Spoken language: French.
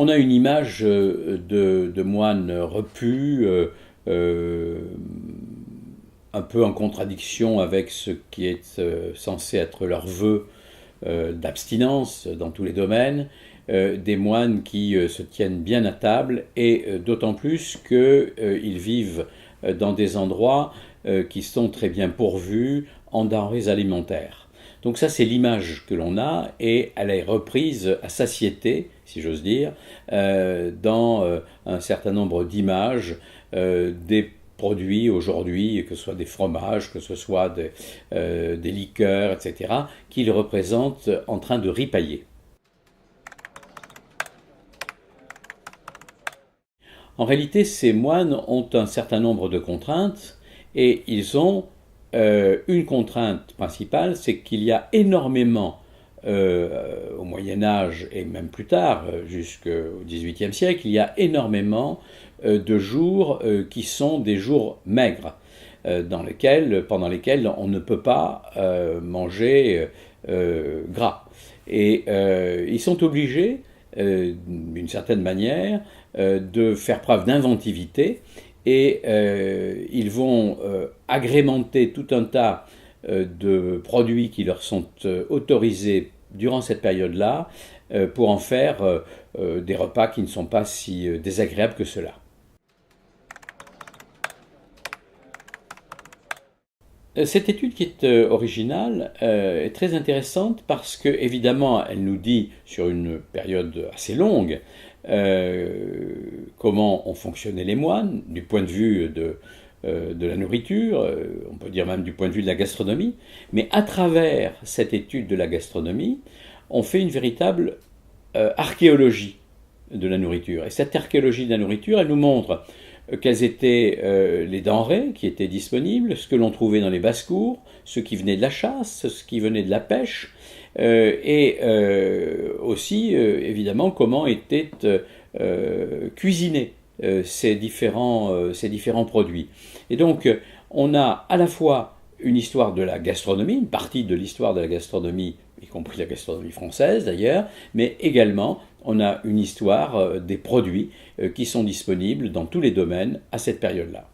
On a une image de moines repus, un peu en contradiction avec ce qui est censé être leur vœu d'abstinence dans tous les domaines, des moines qui se tiennent bien à table et d'autant plus qu'ils vivent dans des endroits qui sont très bien pourvus en denrées alimentaires. Donc ça, c'est l'image que l'on a et elle est reprise à satiété, si j'ose dire, dans un certain nombre d'images des produits aujourd'hui, que ce soit des fromages, que ce soit des liqueurs, etc., qu'ils représentent en train de ripailler. En réalité, ces moines ont un certain nombre de contraintes et ils ont une contrainte principale, c'est qu'il y a énormément, au Moyen-Âge et même plus tard, jusqu'au XVIIIe siècle, il y a énormément de jours qui sont des jours maigres, pendant lesquels on ne peut pas manger gras. Et ils sont obligés, d'une certaine manière, de faire preuve d'inventivité et ils vont agrémenter tout un tas de produits qui leur sont autorisés durant cette période-là pour en faire des repas qui ne sont pas si désagréables que cela. Cette étude qui est originale est très intéressante parce que, évidemment, elle nous dit sur une période assez longue comment ont fonctionné les moines du point de vue de la nourriture, on peut dire même du point de vue de la gastronomie, mais à travers cette étude de la gastronomie, on fait une véritable archéologie de la nourriture. Et cette archéologie de la nourriture, elle nous montre quelles étaient les denrées qui étaient disponibles, ce que l'on trouvait dans les basses-cours, ce qui venait de la chasse, ce qui venait de la pêche, et aussi, évidemment, comment étaient cuisinés ces différents produits. Et donc, on a à la fois une histoire de la gastronomie, une partie de l'histoire de la gastronomie, y compris la gastronomie française d'ailleurs, mais également on a une histoire des produits qui sont disponibles dans tous les domaines à cette période-là.